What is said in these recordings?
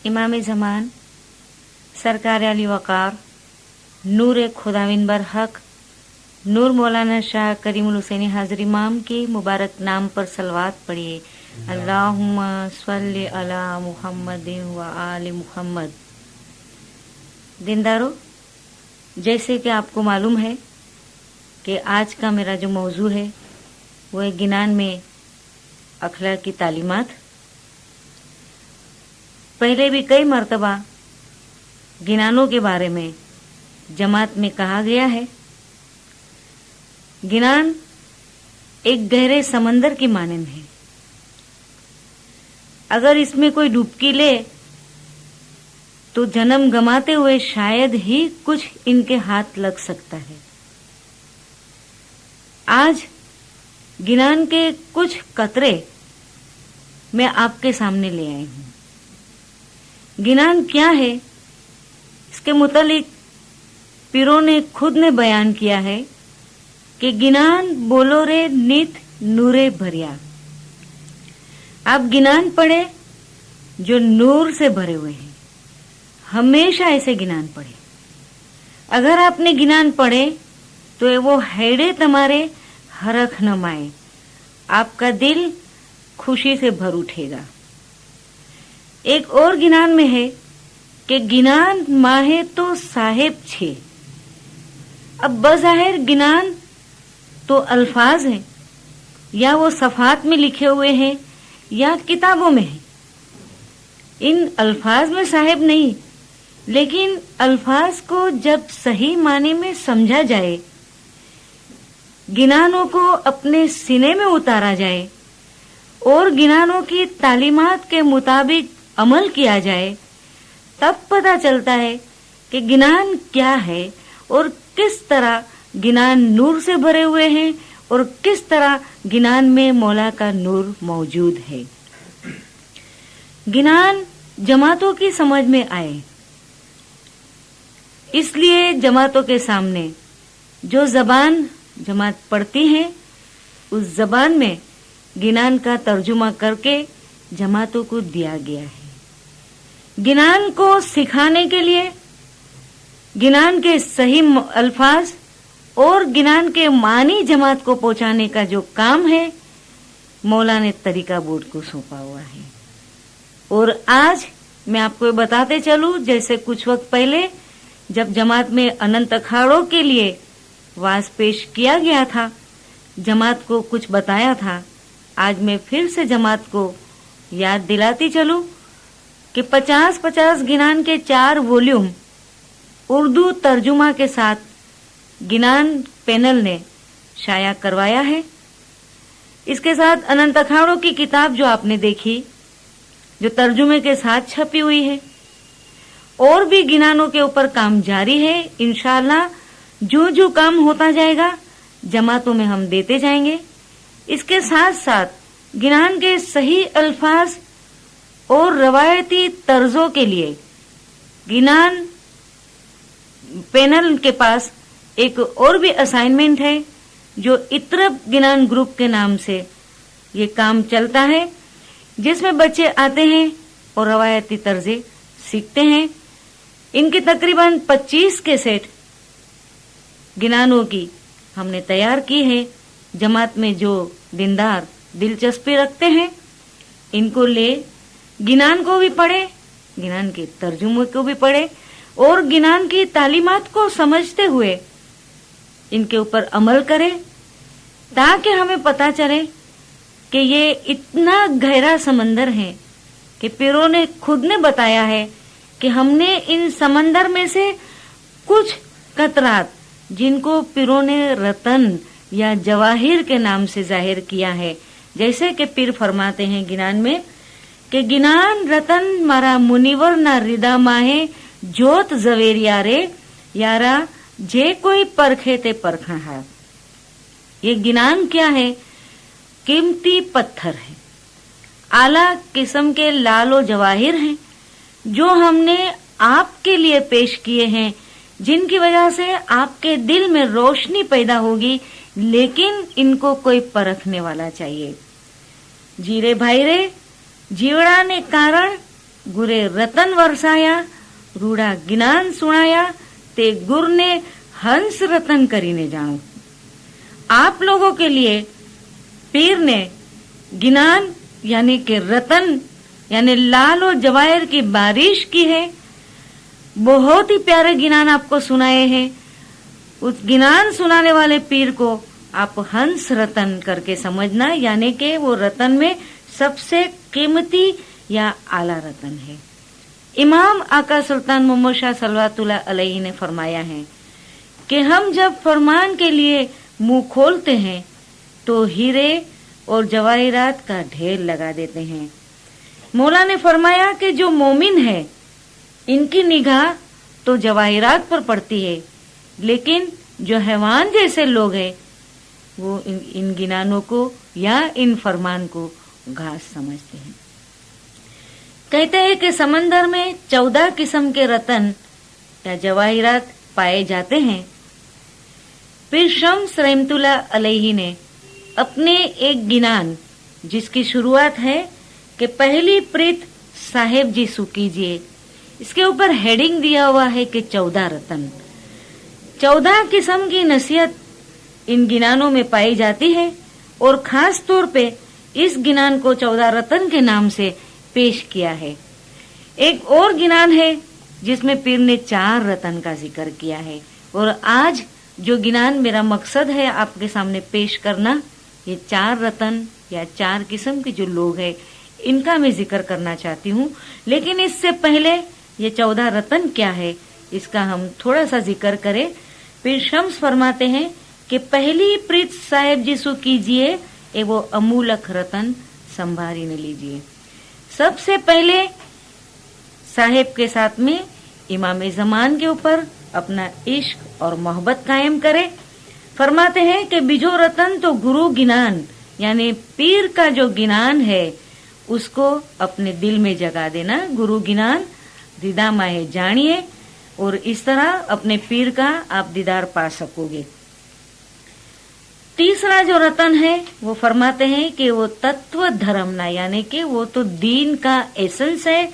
इमाम ज़मान सरकार अली वक़ार नूर खुदाविन बर हक नूर मौलाना शाह करीमुल हुसैनी हाजिर इमाम की मुबारक नाम पर सलवात पढ़िए। अल्लाहुम्मा सल्ली अला मुहम्मदिन व आले मुहम्मद। दीनदारों, जैसे कि आपको मालूम है कि आज का मेरा जो मौजू है वो है गिनान में अखलाक की तालीमात। पहले भी कई मर्तबा गिनानों के बारे में जमात में कहा गया है। गिनान एक गहरे समंदर की मानंद है। अगर इसमें कोई डुबकी ले तो जन्म गंवाते हुए शायद ही कुछ इनके हाथ लग सकता है। आज गिनान के कुछ कतरे मैं आपके सामने ले आई हूं। गिनान क्या है, इसके मुतालिक पीरों ने खुद ने बयान किया है कि गिनान बोलो रे नित नूरे भरिया। आप गिनान पढ़े जो नूर से भरे हुए हैं, हमेशा ऐसे गिनान पढ़े। अगर आपने गिनान पढ़े तो वो हैडे तुम्हारे हरख न माए, आपका दिल खुशी से भर उठेगा। एक और गिनान में है कि गिनान माहे तो साहेब छे। अब बज़ाहिर गिनान तो अल्फाज हैं, या वो सफ़ात में लिखे हुए हैं या किताबों में हैं। इन अल्फाज में साहेब नहीं, लेकिन अल्फाज को जब सही माने में समझा जाए, गिनानों को अपने सीने में उतारा जाए और गिनानों की तालीमात के मुताबिक अमल किया जाए, तब पता चलता है कि गिनान क्या है और किस तरह गिनान नूर से भरे हुए हैं और किस तरह गिनान में मौला का नूर मौजूद है। गिनान जमातों की समझ में आए, इसलिए जमातों के सामने जो जबान जमात पढ़ती है उस जबान में गिनान का तर्जुमा करके जमातों को दिया गया है। गिनान को सिखाने के लिए गिनान के सही अल्फाज और गिनान के मानी जमात को पहुंचाने का जो काम है, मौला ने तरीका बोर्ड को सौंपा हुआ है। और आज मैं आपको बताते चलूं, जैसे कुछ वक्त पहले जब जमात में अनंत अखाड़ों के लिए वाज पेश किया गया था, जमात को कुछ बताया था, आज मैं फिर से जमात को याद दिलाती चलूं कि 50-50 गिनान के 4 वॉल्यूम उर्दू तर्जुमा के साथ गिनान पैनल ने शाया करवाया है। इसके साथ अनंत अखाड़ों की किताब जो आपने देखी, जो तर्जुमे के साथ छपी हुई है, और भी गिनानों के ऊपर काम जारी है। इंशाअल्लाह जो जो काम होता जाएगा जमातों में हम देते जाएंगे। इसके साथ साथ गिनान के सही अल्फाज और रवायती तर्जों के लिए गिनान पैनल के पास एक और भी असाइनमेंट है, जो इत्रब गिनान ग्रुप के नाम से ये काम चलता है, जिसमें बच्चे आते हैं और रवायती तर्जे सीखते हैं। इनकी तकरीबन 25 कैसेट गिनानों की हमने तैयार की है। जमात में जो दीनदार दिलचस्पी रखते हैं, इनको ले गिनान को भी पढ़े, गिनान के तर्जुमे को भी पढ़े और गिनान की तालीमात को समझते हुए इनके ऊपर अमल करें, ताकि हमें पता चले कि ये इतना गहरा समंदर है कि पीरों ने खुद ने बताया है कि हमने इन समंदर में से कुछ कतरात, जिनको पीरों ने रतन या जवाहिर के नाम से जाहिर किया है, जैसे कि पीर फरमाते हैं गिनान में कि गिनान रतन मारा मुनिवर ना रिदा माहे जोत जवेरिया रे यारा जे कोई परखे ते परखा है। ये गिनान क्या है? कीमती पत्थर है, आला किस्म के लालो जवाहिर हैं, जो हमने आपके लिए पेश किए हैं, जिनकी वजह से आपके दिल में रोशनी पैदा होगी। लेकिन इनको कोई परखने वाला चाहिए। जीरे भाई रे जीवड़ा ने कारण गुरे रतन वरसाया, रूढ़ा ज्ञान सुनाया, ते गुर ने हंस रतन करीने जानो। आप लोगों के लिए पीर ने ज्ञान यानी कि रतन यानी लाल और जवाहर की बारिश की है। बहुत ही प्यारे ज्ञान आपको सुनाए हैं। उस ज्ञान सुनाने वाले पीर को आप हंस रतन करके समझना, यानी कि वो रतन में सबसे कीमती या आला रतन है। इमाम आका सुल्तान मोहम्मद शाह सल्लल्लाहु अलैहि ने फरमाया है कि हम जब फरमान के लिए मुंह खोलते हैं तो हीरे और जवाहिरात का ढेर लगा देते हैं। मौला ने फरमाया कि जो मोमिन है इनकी निगाह तो जवाहिरात पर पड़ती है, लेकिन जो हैवान जैसे लोग हैं वो इन गिनानों को या इन फरमान को घास समझते हैं। कहते हैं कि समंदर में 14 किस्म के रतन या जवाहिरात पाए जाते हैं। पीर शम्स रहमतुल्लाह अलैहि ने अपने एक गिनान जिसकी शुरुआत है कि पहली प्रीत साहेब जी सु कीजिए, इसके ऊपर हेडिंग दिया हुआ है कि 14 रतन। 14 किस्म की नसीहत इन गिनानों में पाई जाती है और खास तौर पे इस गिनान को 14 रतन के नाम से पेश किया है। एक और गिनान है जिसमें पीर ने 4 रतन का जिक्र किया है, और आज जो गिनान मेरा मकसद है आपके सामने पेश करना, ये 4 रतन या 4 किस्म के जो लोग हैं इनका मैं जिक्र करना चाहती हूँ। लेकिन इससे पहले ये 14 रतन क्या है इसका हम थोड़ा सा जिक्र करें। पीर शम्स फरमाते हैं कि पहली प्रीत साहेब जी सु कीजिए, ए वो अमूलक रतन संभारी ने लीजिए। सबसे पहले साहेब के साथ में इमाम ज़मान के ऊपर अपना इश्क और मोहब्बत कायम करे। फरमाते हैं कि बिजो रतन तो गुरु गिनान, यानी पीर का जो गिनान है उसको अपने दिल में जगा देना। गुरु गिनान दीदा माहे जानिए, और इस तरह अपने पीर का आप दीदार पा सकोगे। तीसरा जो रतन है वो फरमाते हैं कि वो तत्व धर्मना, यानी कि वो तो दीन का एसेंस है,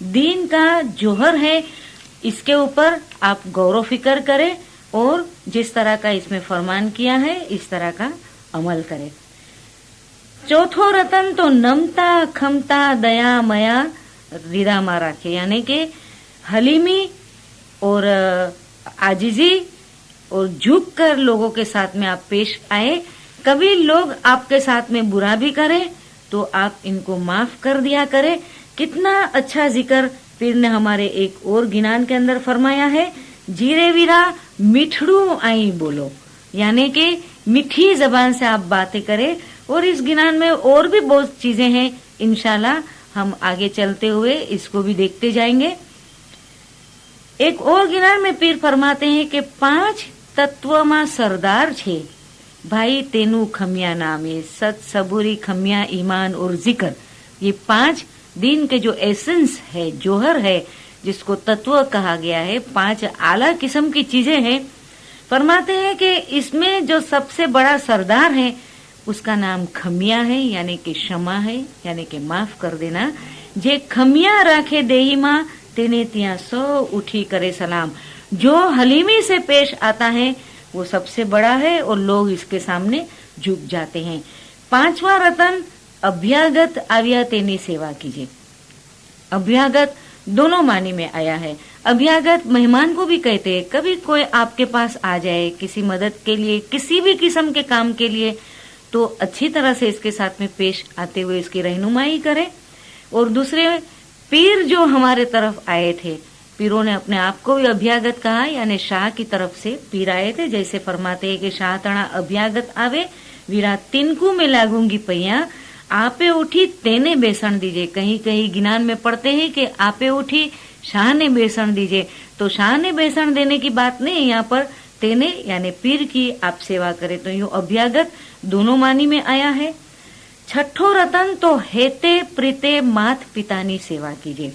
दीन का जोहर है। इसके ऊपर आप गौर फिक्र करें और जिस तरह का इसमें फरमान किया है इस तरह का अमल करें। चौथो रतन तो नमता खमता दया मया रिदा मा रखे, यानी कि हलीमी और आजिजी और झुक कर लोगों के साथ में आप पेश आए। कभी लोग आपके साथ में बुरा भी करें तो आप इनको माफ कर दिया करें। कितना अच्छा जिक्र पीर ने हमारे एक और गिनान के अंदर फरमाया है, जीरे वीरा मिठड़ू आई बोलो, यानी कि मीठी जबान से आप बातें करें। और इस गिनान में और भी बहुत चीजें हैं, इंशाल्लाह हम आगे चलते हुए इसको भी देखते जाएंगे। एक और गिनान में पीर फरमाते हैं कि 5 तत्वमा सरदार छे भाई तेनू खमिया नामे, सत सबूरी खमिया ईमान और जिक्र। ये 5 दीन के जो एसेंस है, जोहर है, जिसको तत्व कहा गया है, 5 आला किस्म की चीजें हैं। फरमाते हैं कि इसमें जो सबसे बड़ा सरदार है उसका नाम खमिया है, यानी कि क्षमा है, यानी कि माफ कर देना। जे खमिया राखे देही माँ तेने तिया सो उठी करे सलाम। जो हलीमी से पेश आता है वो सबसे बड़ा है और लोग इसके सामने झुक जाते हैं। 5वां रतन अभ्यागत आविया तेनी सेवा कीजिए। अभ्यागत दोनों मानी में आया है। अभ्यागत मेहमान को भी कहते हैं। कभी कोई आपके पास आ जाए किसी मदद के लिए, किसी भी किस्म के काम के लिए, तो अच्छी तरह से इसके साथ में पेश आते हुए इसकी रहनुमाई करें। और दूसरे पीर जो हमारे तरफ आए थे, पीरों ने अपने आप को भी अभ्यागत कहा, यानी शाह की तरफ से पीर आए थे। जैसे फरमाते हैं कि शाह तणा अभ्यागत आवे वीरा तिनकू में लागूंगी पैया, आपे उठी तेने बेसन दीजिए। कहीं कहीं गिनान में पढ़ते हैं कि आपे उठी शाह ने बेसन दीजिए, तो शाह ने बेसन देने की बात नहीं, यहाँ पर तेने यानी पीर की आप सेवा करें। तो यूं अभ्यागत दोनों मानी में आया है। छठो रतन तो हेते प्रीते मात पितानी सेवा कीजिए।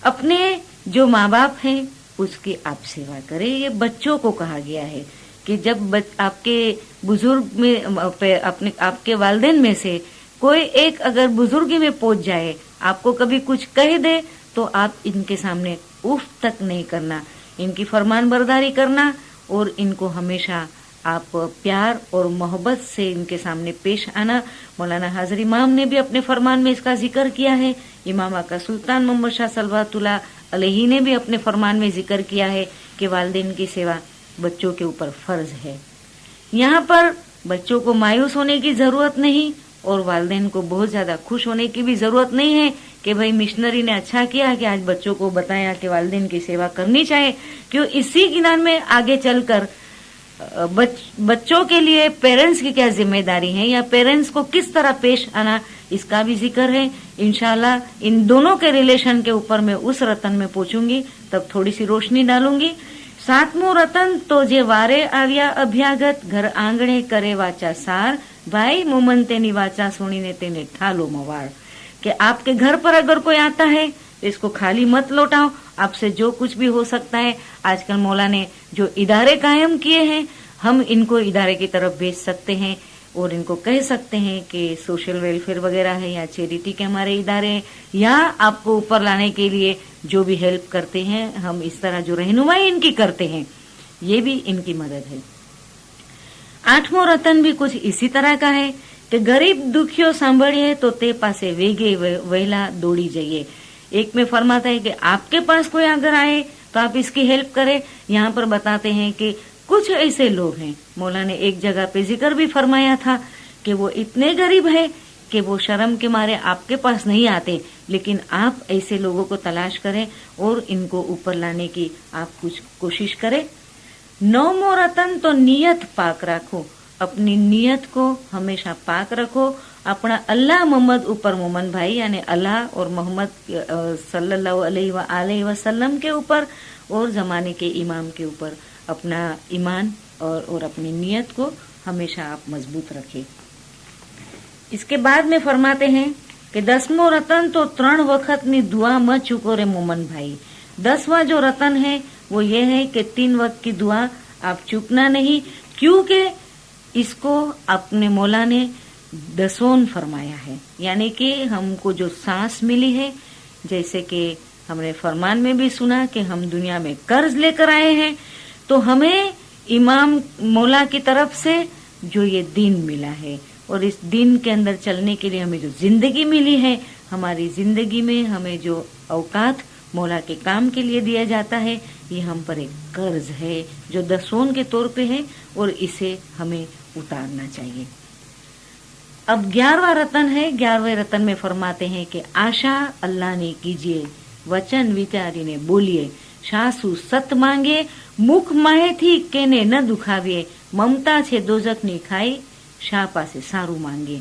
अपने जो माँ बाप हैं उसकी आप सेवा करें। ये बच्चों को कहा गया है कि जब आपके बुजुर्ग में अपने आपके वालिदैन में से कोई एक अगर बुजुर्गी में पहुंच जाए, आपको कभी कुछ कह दे, तो आप इनके सामने उफ तक नहीं करना, इनकी फरमान बरदारी करना और इनको हमेशा आप प्यार और मोहब्बत से इनके सामने पेश आना। मौलाना हाजिर इमाम ने भी अपने फरमान में इसका जिक्र किया है। इमाम आका सुल्तान मोहम्मद शाह सलवातुल्लाह अलैहि ने भी अपने फरमान में जिक्र किया है कि वालिदैन की सेवा बच्चों के ऊपर फर्ज है। यहाँ पर बच्चों को मायूस होने की जरूरत नहीं और वालिदैन को बहुत ज्यादा खुश होने की भी जरूरत नहीं है कि भाई मिशनरी ने अच्छा किया कि आज बच्चों को बताया कि वालिदैन की सेवा करनी चाहिए, क्यों इसी ज्ञान में आगे चलकर बच्चों के लिए पेरेंट्स की क्या जिम्मेदारी है या पेरेंट्स को किस तरह पेश आना, इसका भी जिक्र है। इंशाल्लाह इन दोनों के रिलेशन के ऊपर मैं उस रतन में पहुंचूंगी, तब थोड़ी सी रोशनी डालूंगी। सातमो रतन तो जे वारे आव्या अभ्यागत, घर आंगणे करे वाचा सार, भाई मोमन तेनी वाचा सुनीने तेने ठालो मवार। कि आपके घर पर अगर कोई आता है तो इसको खाली मत लौटाओ, आपसे जो कुछ भी हो सकता है। आजकल मौला ने जो इदारे कायम किए हैं, हम इनको इदारे की तरफ भेज सकते हैं और इनको कह सकते हैं कि सोशल वेलफेयर वगैरह है या चैरिटी के हमारे इदारे हैं, या आपको ऊपर लाने के लिए जो भी हेल्प करते हैं, हम इस तरह जो रहनुमाई इनकी करते हैं, ये भी इनकी मदद है। आठवां रतन भी कुछ इसी तरह का है कि गरीब दुखियों सांभळिए तो ते पासे वेगे वहेला दौड़ी जाइए। एक में फरमाता है कि आपके पास कोई अगर आए तो आप इसकी हेल्प करें। यहाँ पर बताते हैं कि कुछ ऐसे लोग हैं, मौला ने एक जगह पे जिक्र भी फरमाया था कि वो इतने गरीब है कि वो शर्म के मारे आपके पास नहीं आते, लेकिन आप ऐसे लोगों को तलाश करें और इनको ऊपर लाने की आप कुछ कोशिश करें। नौमो रतन तो नियत पाक रखो, अपनी नियत को हमेशा पाक रखो। अपना अल्लाह मोहम्मद ऊपर मोमन भाई यानी अल्लाह और मोहम्मद सल्लल्लाहु अलैहि वसल्लम के ऊपर और जमाने के इमाम के ऊपर अपना ईमान और अपनी नियत को हमेशा आप मजबूत रखें। इसके बाद में फरमाते हैं कि 10मो रतन तो 3 वक्त नी दुआ म चूको रे मोमन भाई। 10वां जो रतन है वो ये है कि 3 वक्त की दुआ आप चूकना नहीं, क्योंकि इसको अपने मौला ने दसोन फरमाया है, यानी कि हमको जो सांस मिली है, जैसे कि हमने फरमान में भी सुना कि हम दुनिया में कर्ज लेकर आए हैं, तो हमें इमाम मौला की तरफ से जो ये दिन मिला है और इस दिन के अंदर चलने के लिए हमें जो जिंदगी मिली है, हमारी जिंदगी में हमें जो औकात मौला के काम के लिए दिया जाता है, ये हम पर एक कर्ज है जो दसोन के तौर पे है और इसे हमें उतारना चाहिए। अब 11वां रतन है। 11वें रतन में फरमाते हैं कि आशा अल्लाह ने कीजिए, वचन विचारीने बोलिए, सासू सत मांगे, मुख माहे थी केने न दुखाविए, ममता छे दोजक नी खाई, शाह पासे सारू मांगे।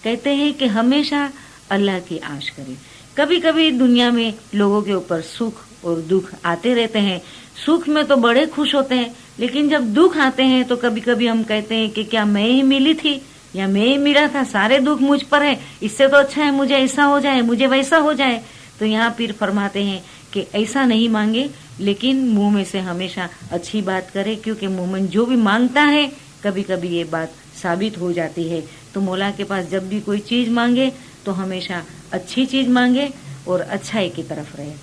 कहते हैं कि हमेशा अल्लाह की आश करें। कभी कभी दुनिया में लोगों के ऊपर सुख और दुख आते रहते हैं। सुख में तो बड़े खुश होते हैं, लेकिन जब दुख आते हैं तो कभी कभी हम कहते हैं कि क्या मैं ही मिली थी या मैं ही मिला था, सारे दुख मुझ पर है, इससे तो अच्छा है मुझे ऐसा हो जाए, मुझे वैसा हो जाए। तो यहाँ पीर फरमाते हैं कि ऐसा नहीं मांगे, लेकिन मुंह में से हमेशा अच्छी बात करे, क्योंकि मोमिन जो भी मांगता है कभी कभी ये बात साबित हो जाती है। तो मौला के पास जब भी कोई चीज मांगे तो हमेशा अच्छी चीज मांगे और अच्छाई की तरफ रहे।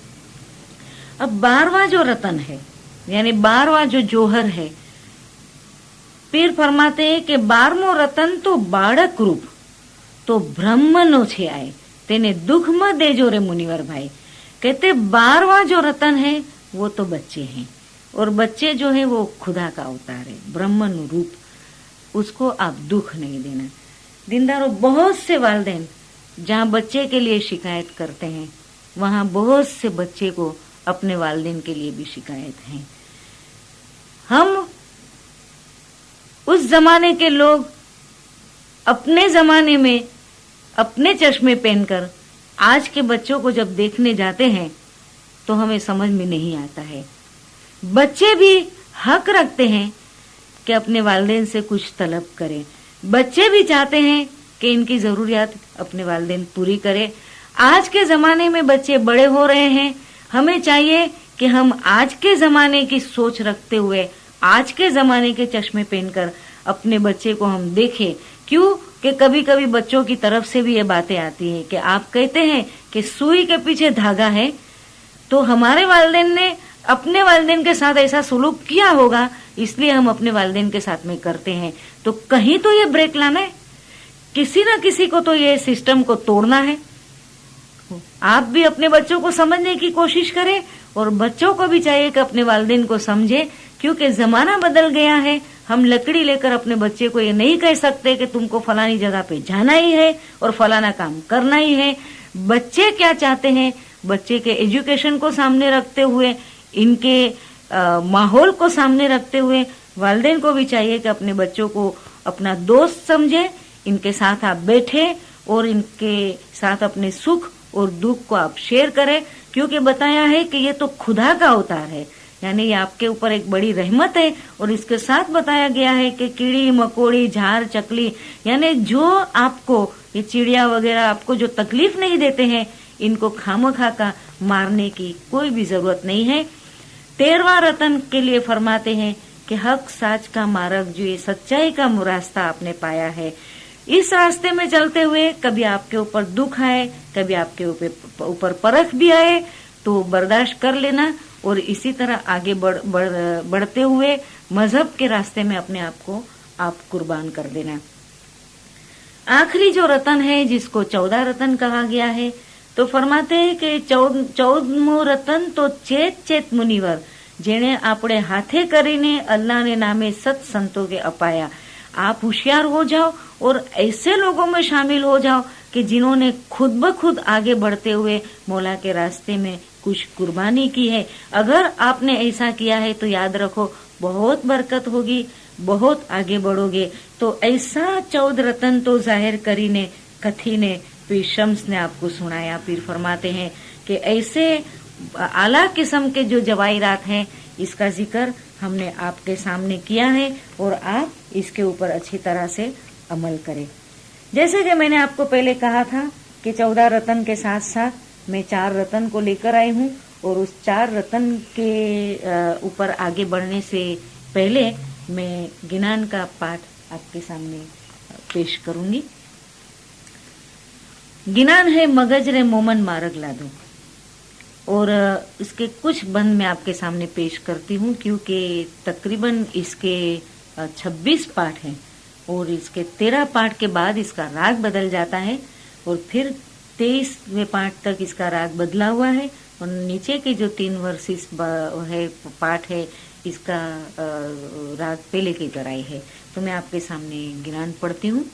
अब 12वां जो रतन है, यानी 12वां जो जोहर है, पीर फरमाते हैं कि 12मो रतन तो बाળક रूप तो ब्रह्मनो छे आए, तेने दुख म देजो रे मुनिवर भाई। कहते 12वां जो रतन है वो तो बच्चे हैं, और बच्चे जो है वो खुदा का अवतार है, ब्रह्मन रूप, उसको आप दुख नहीं देना। दीनदारों, बहुत से वालिदैन जहाँ बच्चे के लिए शिकायत करते हैं, वहाँ बहुत से बच्चे को अपने वालिदैन के लिए भी शिकायत है। हम उस जमाने के लोग अपने जमाने में अपने चश्मे पहनकर आज के बच्चों को जब देखने जाते हैं तो हमें समझ में नहीं आता है। बच्चे भी हक रखते हैं कि अपने वालिदैन से कुछ तलब करें। बच्चे भी चाहते हैं कि इनकी जरूरियात अपने वालिदैन पूरी करें। आज के जमाने में बच्चे बड़े हो रहे हैं, हमें चाहिए कि हम आज के जमाने की सोच रखते हुए आज के जमाने के चश्मे पहनकर अपने बच्चे को हम देखें। क्यों कि कभी कभी बच्चों की तरफ से भी ये बातें आती है कि आप कहते हैं कि सुई के पीछे धागा है, तो हमारे वालिदैन ने अपने वालिदैन के साथ ऐसा सुलूक किया होगा, इसलिए हम अपने वालिदैन के साथ में करते हैं। तो कहीं तो ये ब्रेक लाना है, किसी न किसी को तो ये सिस्टम को तोड़ना है। आप भी अपने बच्चों को समझने की कोशिश करें और बच्चों को भी चाहिए कि अपने वालिदैन को समझे, क्योंकि जमाना बदल गया है। हम लकड़ी लेकर अपने बच्चे को ये नहीं कह सकते कि तुमको फलानी जगह पे जाना ही है और फलाना काम करना ही है। बच्चे क्या चाहते हैं, बच्चे के एजुकेशन को सामने रखते हुए, इनके माहौल को सामने रखते हुए वालिदैन को भी चाहिए कि अपने बच्चों को अपना दोस्त समझे, इनके साथ आप बैठे और इनके साथ अपने सुख और दुख को आप शेयर करें, क्योंकि बताया है कि ये तो खुदा का अवतार है, यानी ये आपके ऊपर एक बड़ी रहमत है। और इसके साथ बताया गया है कि कीड़ी मकोड़ी झाड़ चकली, यानी जो आपको ये चिड़िया वगैरह आपको जो तकलीफ नहीं देते हैं, इनको खामखा का मारने की कोई भी जरूरत नहीं है। 13वां रतन के लिए फरमाते हैं कि हक साच का मार्ग, जो ये सच्चाई का रास्ता आपने पाया है, इस रास्ते में चलते हुए कभी आपके ऊपर दुख आए, कभी आपके ऊपर परख भी आए, तो बर्दाश्त कर लेना और इसी तरह आगे बढ़ते हुए मजहब के रास्ते में अपने आप को आप कुर्बान कर देना। आखिरी जो रतन है, जिसको 14 रतन कहा गया है, तो फरमाते हैं कि 14मो रतन तो चेत चेत मुनिवर, जेने आपणे हाथे करीने अल्लाह ने नामे सत संतो के अपाया। आप होशियार हो जाओ और ऐसे लोगों में शामिल हो जाओ कि जिन्होंने खुद ब खुद आगे बढ़ते हुए मौला के रास्ते में कुछ कुर्बानी की है। अगर आपने ऐसा किया है तो याद रखो बहुत बरकत होगी, बहुत आगे बढ़ोगे। तो ऐसा 14 रतन तो जाहिर करीने कथी ने पीर शम्स ने आपको सुनाया। पीर फरमाते हैं कि ऐसे आला किस्म के जो जवाहिरात हैं, इसका जिक्र हमने आपके सामने किया है और आप इसके ऊपर अच्छी तरह से अमल करें। जैसे कि मैंने आपको पहले कहा था कि 14 रतन के साथ साथ मैं 4 रतन को लेकर आई हूँ, और उस 4 रतन के ऊपर आगे बढ़ने से पहले मैं गिनान का पाठ आपके सामने पेश करूंगी। गिनान है मगज रे मोमन मार्ग लादो, और इसके कुछ बंद मैं आपके सामने पेश करती हूँ, क्योंकि तकरीबन इसके 26 पाठ हैं और इसके 13 पाठ के बाद इसका राग बदल जाता है और फिर 23वें पाठ तक इसका राग बदला हुआ है, और नीचे के जो 3 वर्सेस है पाठ है, इसका राग पहले की तरह ही है। तो मैं आपके सामने गिनान पढ़ती हूँ।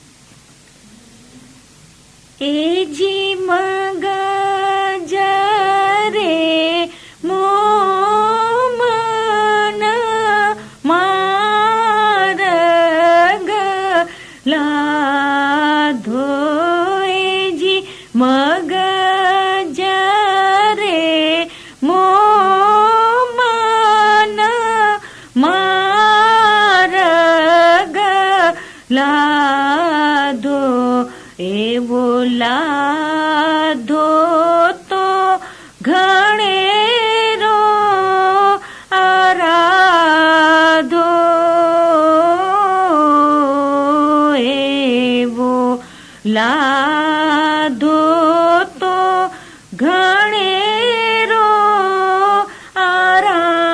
ए जी मगज रे मोमन मार्ग लादो, ए जी मगज रे मोमन मार्ग लादो, ए बोला दो तो घणेरो आराधो, ए बोला दो तो घणेरो आराधो,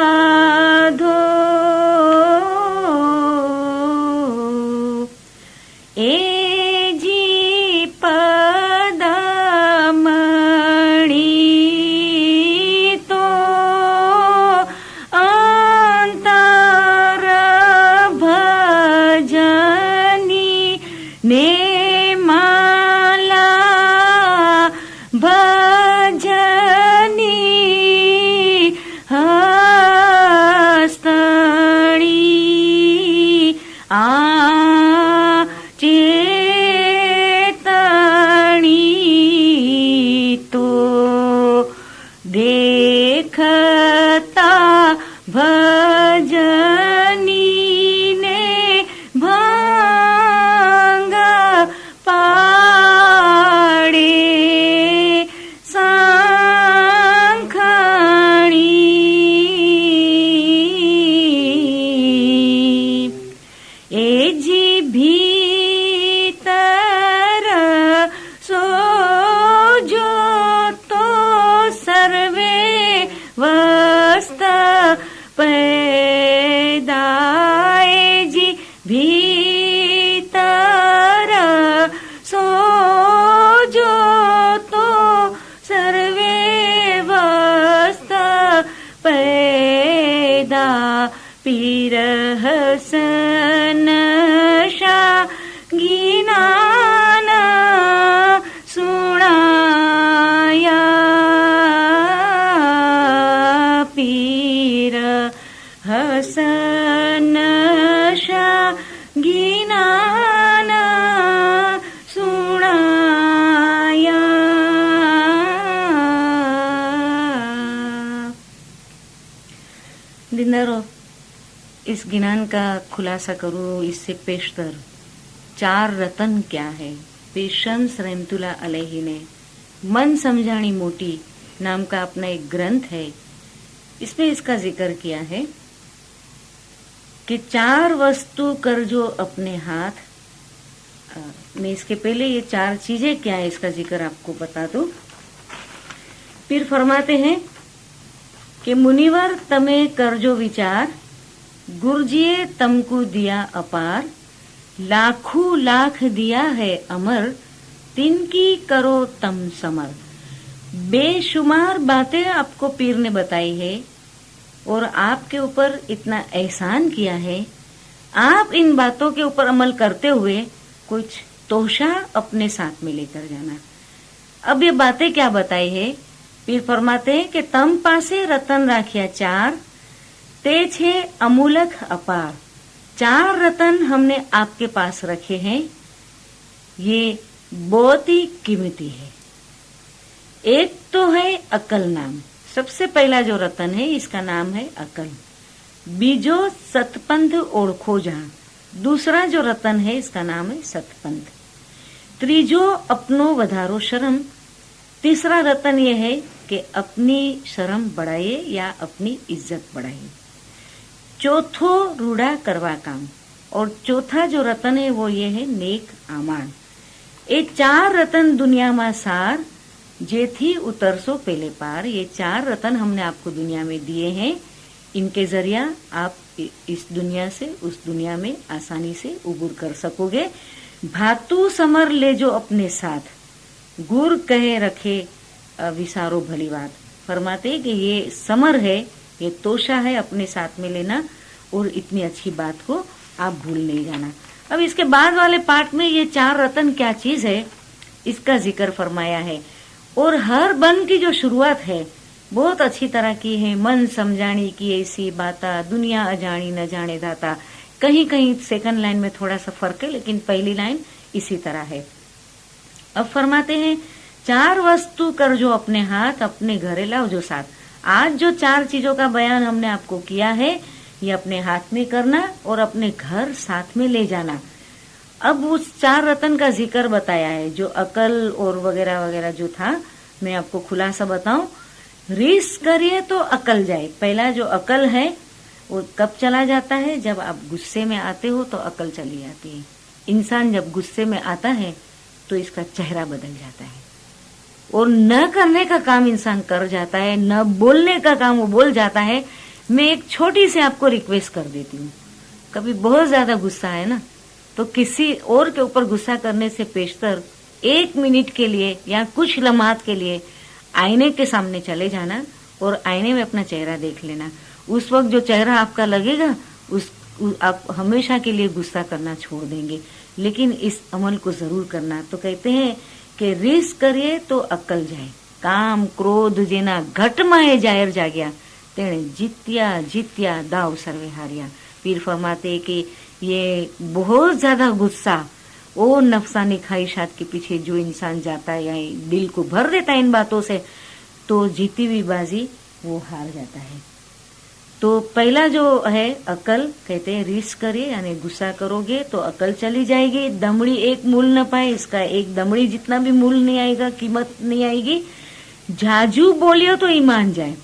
ने माला भजनी हस्तणी आ चेतणी, तो देखता भजनी ने भांग पाड़े सांखणी, ए जी भीतर सो जो तो सर्वे पीर हसन शाह गिनाना सुनाया पीर हसन शाह गिनाना सुनाया। दिनदारों, इस गिनान का खुलासा करूँ इससे पेशतर चार रतन क्या है। पेशेंस रहमतुल्लाह अलैहि ने मन समझानी मोटी नाम का अपना एक ग्रंथ है, इसमें इसका जिक्र किया है कि चार वस्तु कर जो अपने हाथ। मैं इसके पहले ये चार चीजें क्या है इसका जिक्र आपको बता दूं। फिर फरमाते हैं कि मुनिवर तमे करजो विचार, गुरुजीए तमको दिया अपार, लाखों लाख दिया है अमर, तिनकी करो तम समर। बेशुमार बातें आपको पीर ने बताई है और आपके ऊपर इतना एहसान किया है, आप इन बातों के ऊपर अमल करते हुए कुछ तोशा अपने साथ में लेकर जाना। अब ये बातें क्या बताई है, पीर फरमाते हैं कि तम पासे रतन राखिया चार, ते छे अमूलक अपार। चार रतन हमने आपके पास रखे हैं, ये बहुत ही कीमती है। एक तो है अकल नाम, सबसे पहला जो रतन है इसका नाम है अकल। बीजो सतपंथ ओढ़खो जहां, दूसरा जो रतन है इसका नाम है सतपंथ। त्रीजो अपनो वधारो शर्म, तीसरा रतन यह है कि अपनी शर्म बढ़ाइए या अपनी इज्जत बढ़ाइए। चौथो रूढ़ा करवा काम, और चौथा जो रतन है वो ये है नेक आमान। ये चार रतन दुनिया में सार, जेथी उतरसो पहले पार। ये चार रतन हमने आपको दुनिया में दिए हैं, इनके जरिया आप इस दुनिया से उस दुनिया में आसानी से उबूर कर सकोगे। भातु समर ले जो अपने साथ, गुर कहे रखे विसारो भली बात। फरमाते कि ये समर है, ये तोशा है अपने साथ में लेना, और इतनी अच्छी बात को आप भूल नहीं जाना। अब इसके बाद वाले पार्ट में ये चार रतन क्या चीज है इसका जिक्र फरमाया है। और हर बन की जो शुरुआत है बहुत अच्छी तरह की है। मन समझानी की ऐसी बाता, दुनिया अजानी न जाने दाता। कहीं कहीं सेकंड लाइन में थोड़ा सा फर्क है, लेकिन पहली लाइन इसी तरह है। अब फरमाते हैं चार वस्तु कर जो अपने हाथ, अपने घरे लाओ जो साथ। आज जो चार चीजों का बयान हमने आपको किया है, ये अपने हाथ में करना और अपने घर साथ में ले जाना। अब उस चार रतन का जिक्र बताया है, जो अकल और वगैरह वगैरह जो था। मैं आपको खुलासा बताऊं, रिस करिए तो अकल जाए। पहला जो अकल है वो कब चला जाता है, जब आप गुस्से में आते हो तो अकल चली जाती है। इंसान जब गुस्से में आता है तो इसका चेहरा बदल जाता है, और न करने का काम इंसान कर जाता है, न बोलने का काम वो बोल जाता है। मैं एक छोटी सी आपको रिक्वेस्ट कर देती हूँ, कभी बहुत ज्यादा गुस्सा है ना, तो किसी और के ऊपर गुस्सा करने से पेशतर 1 मिनट के लिए या कुछ लम्हात के लिए आईने के सामने चले जाना और आईने में अपना चेहरा देख लेना। उस वक्त जो चेहरा आपका लगेगा आप हमेशा के लिए गुस्सा करना छोड़ देंगे। लेकिन इस अमल को जरूर करना। तो कहते हैं कि रिस करिए तो अकल जाए, काम क्रोध जेना घट माए जाहिर जाग्या, तेने जीत्या दाव सर्वे हारिया। पीर फरमाते कि ये बहुत ज्यादा गुस्सा और नफसानी ख्वाहिशात के पीछे जो इंसान जाता है या दिल को भर देता है इन बातों से, तो जीती हुई बाजी वो हार जाता है। तो पहला जो है अकल, कहते हैं रिस करिए यानी गुस्सा करोगे तो अकल चली जाएगी। दमड़ी एक मूल न पाए, इसका एक दमड़ी जितना भी मूल नहीं आएगा, कीमत नहीं आएगी। झाजू बोलियो तो ईमान जाए,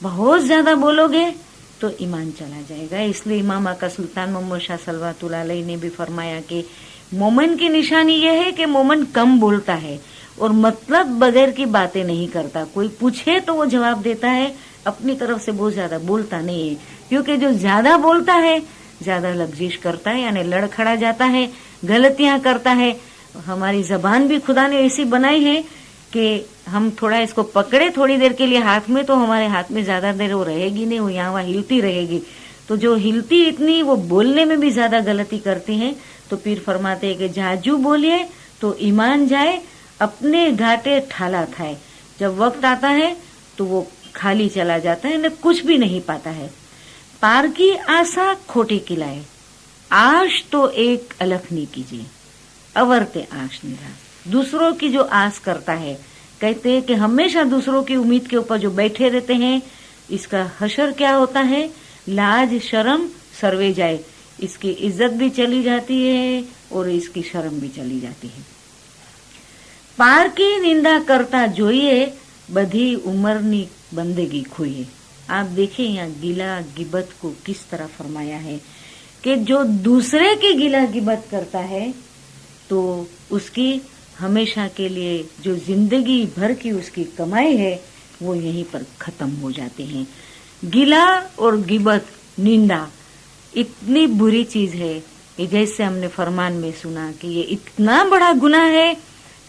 बहुत ज्यादा बोलोगे तो ईमान चला जाएगा। इसलिए इमाम आका सुल्तान मोहम्मद शाह सलवातुल्लाह अलैहि ने भी फरमाया कि मोमन की निशानी यह है कि मोमन कम बोलता है और मतलब बगैर की बातें नहीं करता। कोई पूछे तो वो जवाब देता है, अपनी तरफ से बहुत ज्यादा बोलता नहीं है। क्योंकि जो ज्यादा बोलता है ज्यादा लग्जिश करता है, यानी लड़खड़ा जाता है, गलतियां करता है। हमारी जबान भी खुदा ने ऐसी बनाई है कि हम थोड़ा इसको पकड़े थोड़ी देर के लिए हाथ में, तो हमारे हाथ में ज्यादा देर वो रहेगी नहीं, वो यहाँ वहाँ हिलती रहेगी। तो जो हिलती इतनी वो बोलने में भी ज्यादा गलती करती हैं। तो पीर फरमाते हैं कि जाजू बोलिए तो ईमान जाए, अपने घाटे ठाला थाए। जब वक्त आता है तो वो खाली चला जाता है, न कुछ भी नहीं पाता है। पार की आशा खोटे किलाए, आश तो एक अलख नहीं कीजिए, अवरते आश निराश। दूसरों की जो आस करता है, कहते हैं कि हमेशा दूसरों की उम्मीद के ऊपर जो बैठे रहते हैं, इसका हशर क्या होता है, लाज शर्म सर्वे जाए। इसकी इज्जत भी चली जाती है और इसकी शर्म भी चली जाती है। पार की निंदा करता जोइए, बधी उमरनी बंदगी खोइए। आप देखिए यहाँ गिला गिबत को किस तरह फरमाया है कि जो दूसरे की गिला गिबत करता है तो उसकी हमेशा के लिए जो जिंदगी भर की उसकी कमाई है वो यहीं पर खत्म हो जाते हैं। गिला और गिबत, निंदा इतनी बुरी चीज है, ये जैसे हमने फरमान में सुना कि ये इतना बड़ा गुनाह है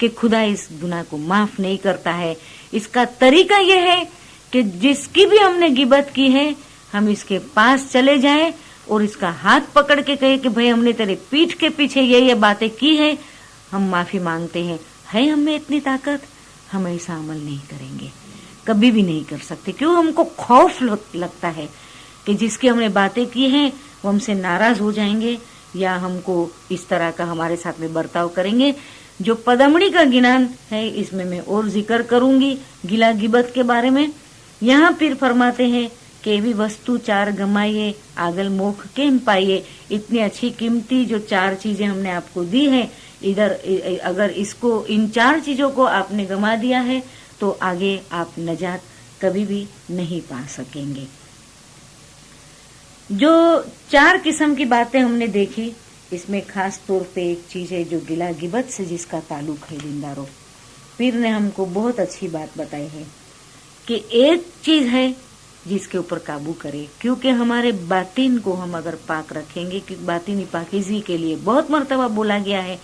कि खुदा इस गुनाह को माफ नहीं करता है। इसका तरीका यह है कि जिसकी भी हमने गिबत की है, हम इसके पास चले जाएं और इसका हाथ पकड़ के कहे कि भाई हमने तेरे पीठ के पीछे ये बातें की है, हम माफी मांगते हैं। है हम में इतनी ताकत, हम ऐसा अमल नहीं करेंगे, कभी भी नहीं कर सकते। क्यों? हमको खौफ लगता है कि जिसकी हमने बातें की हैं वो हमसे नाराज हो जाएंगे या हमको इस तरह का हमारे साथ में बर्ताव करेंगे। जो पदमड़ी का गिनान है इसमें मैं और जिक्र करूंगी गिला गिबत के बारे में। यहाँ पीर फरमाते हैं कि भी वस्तु चार गमाइए, आगल मोख केम पाइए। इतनी अच्छी कीमती जो चार चीजें हमने आपको दी है, इधर अगर इसको, इन चार चीजों को आपने गमा दिया है तो आगे आप नजात कभी भी नहीं पा सकेंगे। जो चार किस्म की बातें हमने देखी, इसमें खास तौर पे एक चीज है जो गिला गिबत से जिसका ताल्लुक है दीनदारों। पीर ने हमको बहुत अच्छी बात बताई है कि एक चीज है जिसके ऊपर काबू करे, क्योंकि हमारे बातिन को हम अगर पाक रखेंगे, क्योंकि बातिनी पाकीज़ी के लिए बहुत मर्तबा बोला गया है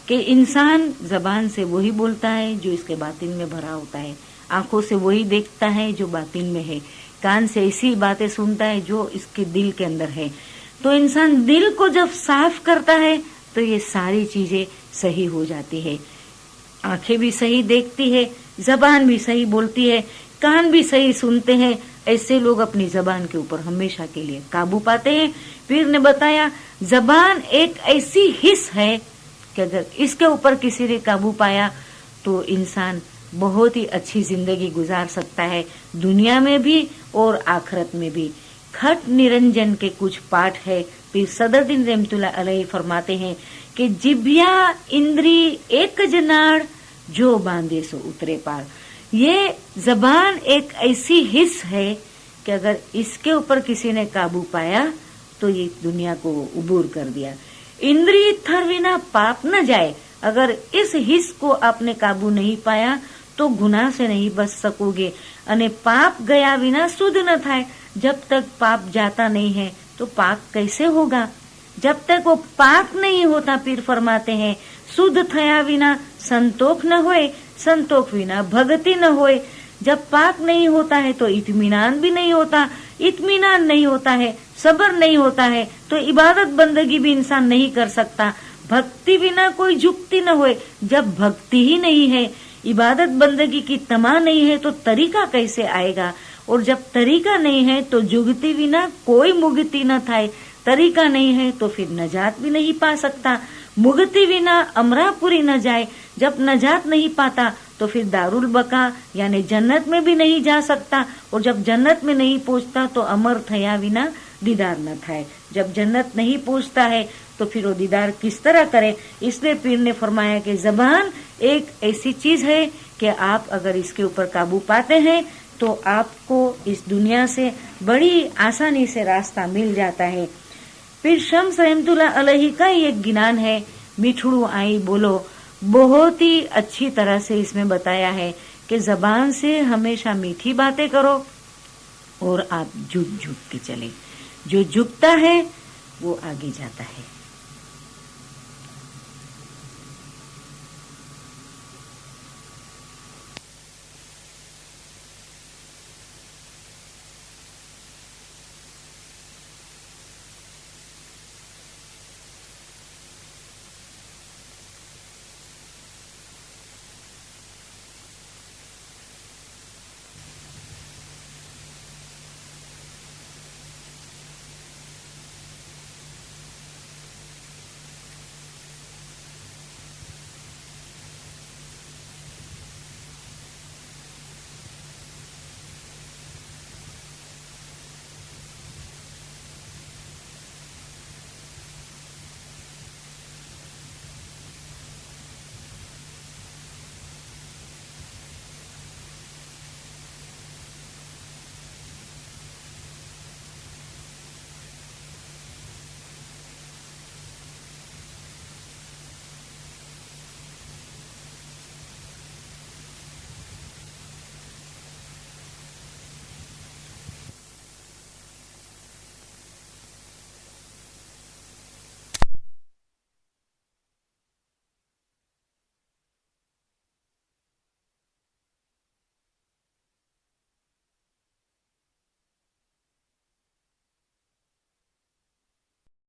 कि इंसान जबान से वही बोलता है जो इसके बातिन में भरा होता है, आंखों से वही देखता है जो बातिन में है, कान से ऐसी बातें सुनता है जो इसके दिल के अंदर है। तो इंसान दिल को जब साफ करता है तो ये सारी चीजें सही हो जाती है। आंखें भी सही देखती है, जबान भी सही बोलती है, कान भी सही सुनते हैं। ऐसे लोग अपनी जबान के ऊपर हमेशा के लिए काबू पाते हैं। पीर ने बताया जबान एक ऐसी हिस्स है कि अगर इसके ऊपर किसी ने काबू पाया तो इंसान बहुत ही अच्छी जिंदगी गुजार सकता है, दुनिया में भी और आखिरत में भी। खट निरंजन के कुछ पाठ है। पीर सदरुद्दीन रहमतुल्लाह अलैहि फरमाते हैं कि जिब्या इंद्री एक जनाड़, जो बांधे सो उतरे पार। ये जबान एक ऐसी हिस्स है कि अगर इसके ऊपर किसी ने काबू पाया तो ये दुनिया को उबूर कर दिया। इंद्री थर बिना पाप न जाए। अगर इस हिस्स को आपने काबू नहीं पाया तो गुनाह से नहीं बच सकोगे। अने पाप गया बिना शुद्ध न थाय। जब तक पाप जाता नहीं है तो पाक कैसे होगा? जब तक वो पाक नहीं होता, पीर फरमाते हैं शुद्ध थया बिना संतोख न होए, संतोख बिना भगति न होए। जब पाक नहीं होता है तो इत्मीनान भी नहीं होता, इत्मीनान नहीं होता है, सब्र नहीं होता है तो इबादत बंदगी भी इंसान नहीं कर सकता। भक्ति बिना कोई जुक्ति न होए। जब भक्ति ही नहीं है, इबादत बंदगी की तमा नहीं है तो तरीका कैसे आएगा? और जब तरीका नहीं है तो जुगति बिना कोई मुगति न थाय। तरीका नहीं है तो फिर नजात भी नहीं पा सकता। मुगति बिना अमरापुरी न जाए। जब नजात नहीं पाता तो फिर दारुल बका यानी जन्नत में भी नहीं जा सकता। और जब जन्नत में नहीं पहुंचता तो अमर थया बिना दीदार न थाए। जब जन्नत नहीं पहुंचता है तो फिर वो दीदार किस तरह करे? इसलिए पीर ने फरमाया कि जबान एक ऐसी चीज है कि आप अगर इसके ऊपर काबू पाते हैं तो आपको इस दुनिया से बड़ी आसानी से रास्ता मिल जाता है। पीर शम्स रहमतुल्लाह अलैहि का ये गिनान है, मिठड़ू आई बोलो। बहुत ही अच्छी तरह से इसमें बताया है कि जबान से हमेशा मीठी बातें करो और आप झुक झुक के चले। जो झुकता है वो आगे जाता है।